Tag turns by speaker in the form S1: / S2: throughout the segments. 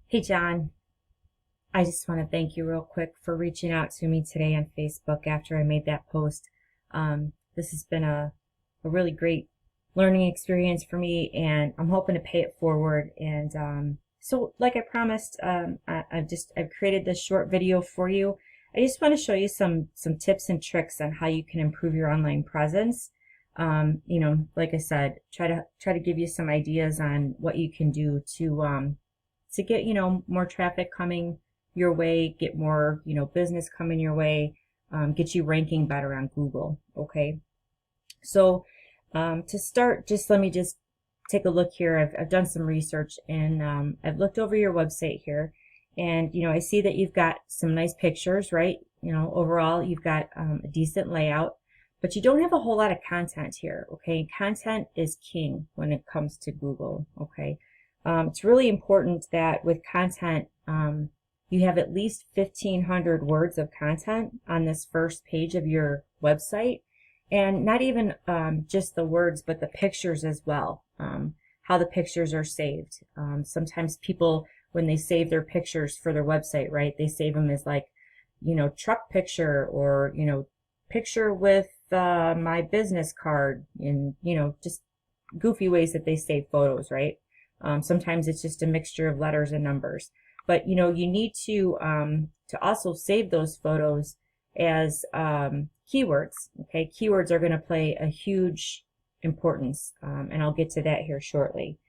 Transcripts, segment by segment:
S1: Hey John, I just want to thank you real quick for reaching out to me today on Facebook after I made that post. This has been a really great learning experience for me, and I'm hoping to pay it forward. And so, like I promised, I've created this short video for you. I just want to show you some tips and tricks on how you can improve your online presence. Like I said, try to give you some ideas on what you can do to get, more traffic coming your way, get more, business coming your way, get you ranking better on Google. Okay. So, to start, let me take a look here. I've done some research and, I've looked over your website here and, I see that you've got some nice pictures, right? Overall, you've got, a decent layout, but you don't have a whole lot of content here. Okay. Content is king when it comes to Google. Okay. It's really important that with content, you have at least 1,500 words of content on this first page of your website, and not even just the words, but the pictures as well, how the pictures are saved. Sometimes people, when they save their pictures for their website, right, they save them as like, truck picture or, picture with my business card, and, just goofy ways that they save photos, right? Sometimes it's just a mixture of letters and numbers, but you need to also save those photos as keywords. Okay, keywords are going to play a huge importance, and I'll get to that here shortly.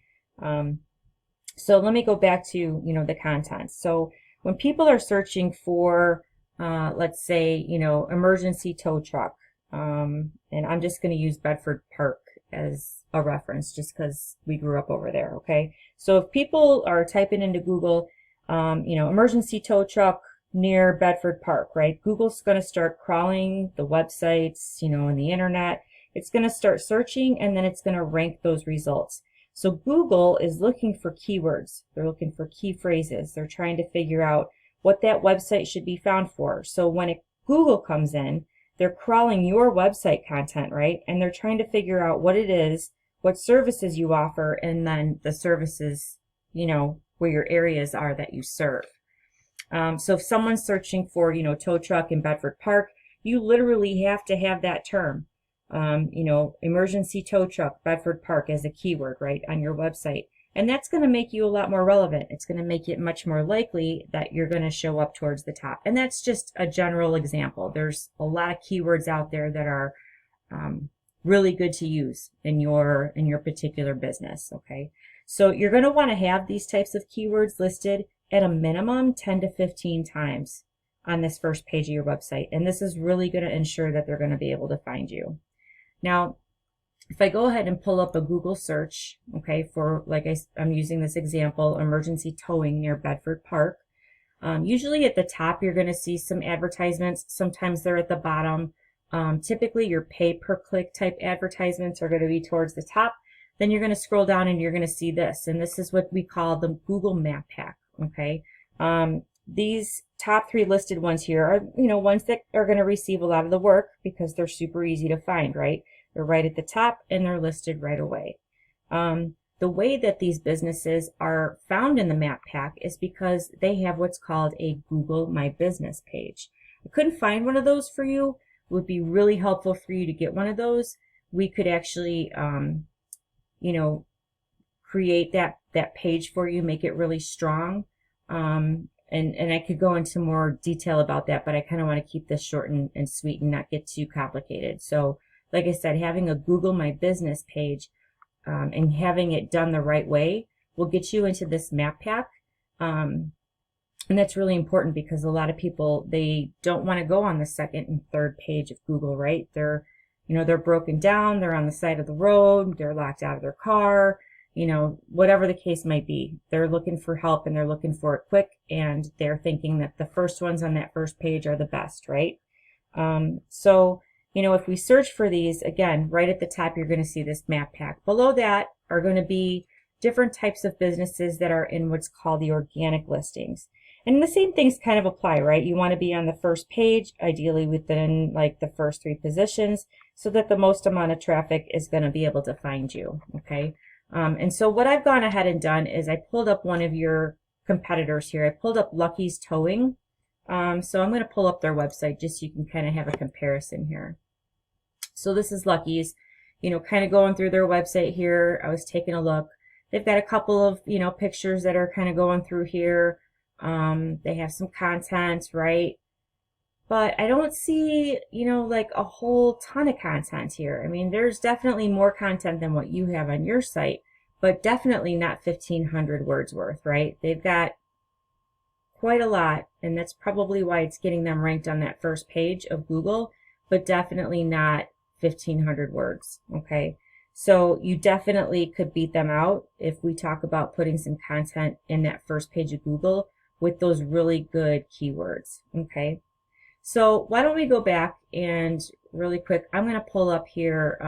S1: So let me go back to the content. So when people are searching for, let's say, emergency tow truck, and I'm just going to use Bedford Park as a reference just because we grew up over there. Okay, so if people are typing into Google, emergency tow truck near Bedford Park, right, Google's going to start crawling the websites, and the internet. It's going to start searching, and then it's going to rank those results. So Google is looking for keywords. They're looking for key phrases. They're trying to figure out what that website should be found for. So when Google comes in, they're crawling your website content, right? And they're trying to figure out what it is, what services you offer, and then the services, where your areas are that you serve. So if someone's searching for, tow truck in Bedford Park, you literally have to have that term, emergency tow truck, Bedford Park as a keyword, right, on your website. And that's going to make you a lot more relevant. It's going to make it much more likely that you're going to show up towards the top. And that's just a general example. There's a lot of keywords out there that are really good to use in your particular business. Okay, so you're going to want to have these types of keywords listed at a minimum 10 to 15 times on this first page of your website. And this is really going to ensure that they're going to be able to find you. Now, if I go ahead and pull up a Google search, okay, for, I'm using this example, emergency towing near Bedford Park. Usually at the top, you're going to see some advertisements. Sometimes they're at the bottom. Typically, your pay-per-click type advertisements are going to be towards the top. Then you're going to scroll down and you're going to see this. And this is what we call the Google Map Pack, okay? These top 3 listed ones here are, ones that are going to receive a lot of the work because they're super easy to find, right? They're right at the top and they're listed right away. The way that these businesses are found in the map pack is because they have what's called a Google My Business page. I couldn't find one of those for you. It would be really helpful for you to get one of those. We could actually, create that page for you, make it really strong. And I could go into more detail about that, but I kind of want to keep this short and sweet and not get too complicated. So, like I said, having a Google My Business page and having it done the right way will get you into this map pack. And that's really important because a lot of people, they don't want to go on the second and third page of Google, right? They're broken down, they're on the side of the road, they're locked out of their car, whatever the case might be. They're looking for help and they're looking for it quick, and they're thinking that the first ones on that first page are the best, right? So, if we search for these, again, right at the top, you're going to see this map pack. Below that are going to be different types of businesses that are in what's called the organic listings. And the same things kind of apply, right? You want to be on the first page, ideally within like the first 3 positions, so that the most amount of traffic is going to be able to find you, okay? And so what I've gone ahead and done is I pulled up one of your competitors here. I pulled up Lucky's Towing. So I'm going to pull up their website just so you can kind of have a comparison here. So this is Lucky's, you know, kind of going through their website here. I was taking a look. They've got a couple of, you know, pictures that are kind of going through here. They have some content, right? But I don't see, you know, like a whole ton of content here. I mean, there's definitely more content than what you have on your site, but definitely not 1,500 words worth, right? They've got quite a lot, and that's probably why it's getting them ranked on that first page of Google, but definitely not 1,500 words, okay? So you definitely could beat them out if we talk about putting some content in that first page of Google with those really good keywords, okay? So why don't we go back and really quick, I'm going to pull up here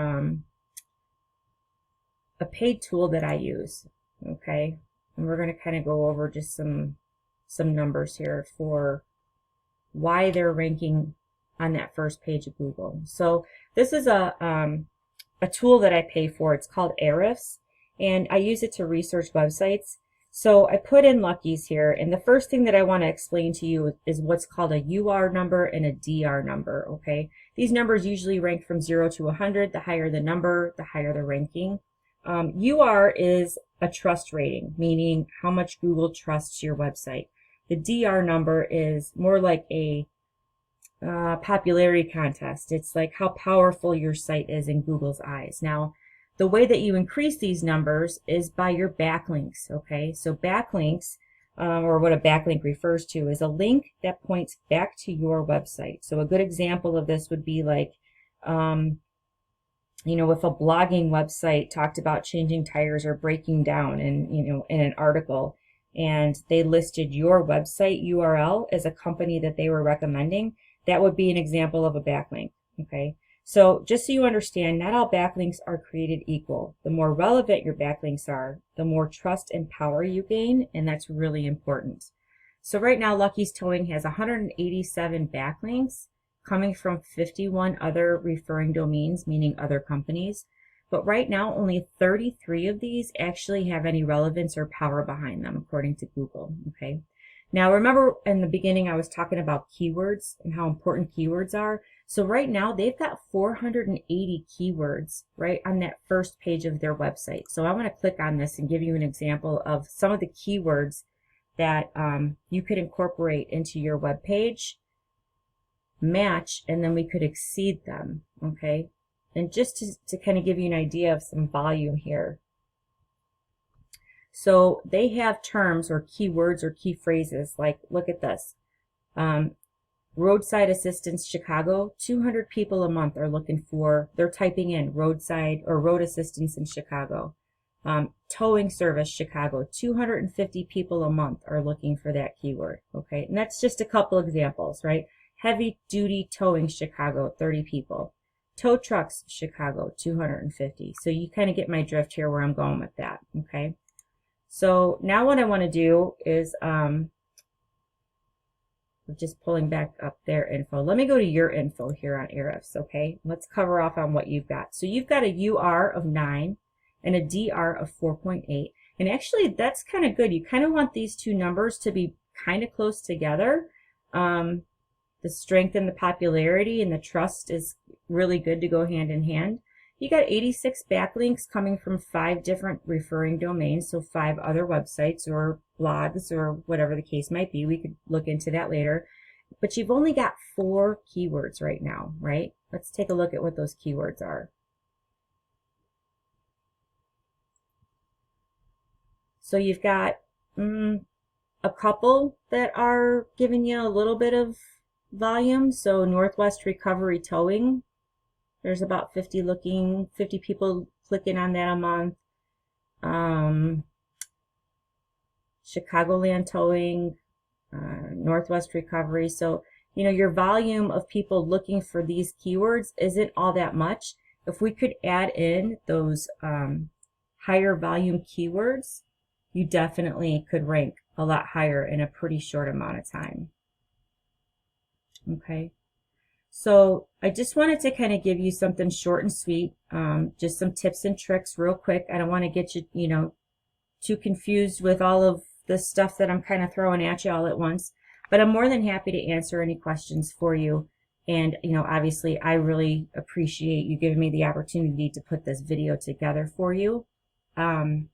S1: a paid tool that I use, okay? And we're going to kind of go over just some numbers here for why they're ranking on that first page of Google. So this is a tool that I pay for. It's called Ahrefs, and I use it to research websites. So I put in Lucky's here, and the first thing that I want to explain to you is what's called a UR number and a DR number, okay? These numbers usually rank from 0 to 100. The higher the number, the higher the ranking. UR is a trust rating, meaning how much Google trusts your website. The DR number is more like a popularity contest. It's like how powerful your site is in Google's eyes. Now, the way that you increase these numbers is by your backlinks, okay? So backlinks, or what a backlink refers to, is a link that points back to your website. So a good example of this would be like, you know, if a blogging website talked about changing tires or breaking down in, you know, in an article, and they listed your website URL as a company that they were recommending, that would be an example of a backlink, okay? So just so you understand, not all backlinks are created equal. The more relevant your backlinks are, the more trust and power you gain, and that's really important. So right now, Lucky's Towing has 187 backlinks coming from 51 other referring domains, meaning other companies. But right now, only 33 of these actually have any relevance or power behind them, according to Google, okay? Now, remember in the beginning, I was talking about keywords and how important keywords are. So right now, they've got 480 keywords right on that first page of their website. So I want to click on this and give you an example of some of the keywords that you could incorporate into your web page, match, and then we could exceed them, okay? And just to kind of give you an idea of some volume here. So they have terms or keywords or key phrases like, look at this. Roadside assistance Chicago, 200 people a month are looking for, they're typing in roadside or road assistance in Chicago. Towing service Chicago, 250 people a month are looking for that keyword, okay? And that's just a couple examples, right? Heavy duty towing Chicago, 30 people. Tow trucks Chicago, 250. So you kind of get my drift here where I'm going with that, okay? So now what I want to do is, just pulling back up their info. Let me go to your info here on Ahrefs, okay? Let's cover off on what you've got. So you've got a UR of 9 and a DR of 4.8. And actually, that's kind of good. You kind of want these two numbers to be kind of close together. The strength and the popularity and the trust is really good to go hand in hand. You got 86 backlinks coming from 5 different referring domains, so 5 other websites or blogs or whatever the case might be. We could look into that later. But you've only got 4 keywords right now, right? Let's take a look at what those keywords are. So you've got a couple that are giving you a little bit of volume. So Northwest Recovery Towing. There's about 50 people clicking on that a month. Chicagoland Towing, Northwest Recovery. So, you know, your volume of people looking for these keywords isn't all that much. If we could add in those higher volume keywords, you definitely could rank a lot higher in a pretty short amount of time. Okay. So I just wanted to kind of give you something short and sweet, just some tips and tricks real quick. I don't want to get you, you know, too confused with all of the stuff that I'm kind of throwing at you all at once, but I'm more than happy to answer any questions for you. And, you know, obviously I really appreciate you giving me the opportunity to put this video together for you. You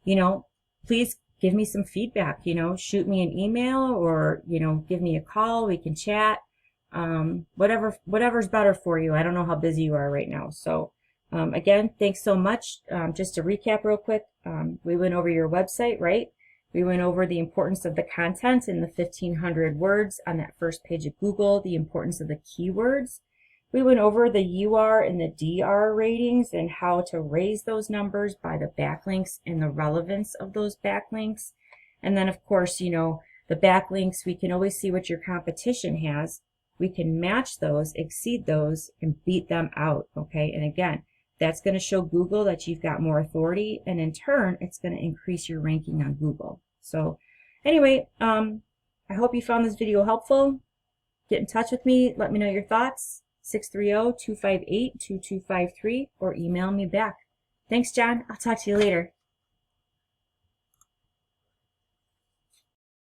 S1: know, please give me some feedback, you know, shoot me an email or, you know, give me a call. We can chat. Whatever's better for you. I don't know how busy you are right now. So, again, thanks so much. Just to recap real quick, we went over your website, right? We went over the importance of the content in the 1,500 words on that first page of Google, the importance of the keywords. We went over the UR and the DR ratings and how to raise those numbers by the backlinks and the relevance of those backlinks. And then, of course, you know, the backlinks, we can always see what your competition has. We can match those, exceed those, and beat them out, okay? And again, that's going to show Google that you've got more authority, and in turn, it's going to increase your ranking on Google. So anyway, I hope you found this video helpful. Get in touch with me. Let me know your thoughts. 630-258-2253 or email me back. Thanks, John. I'll talk to you later.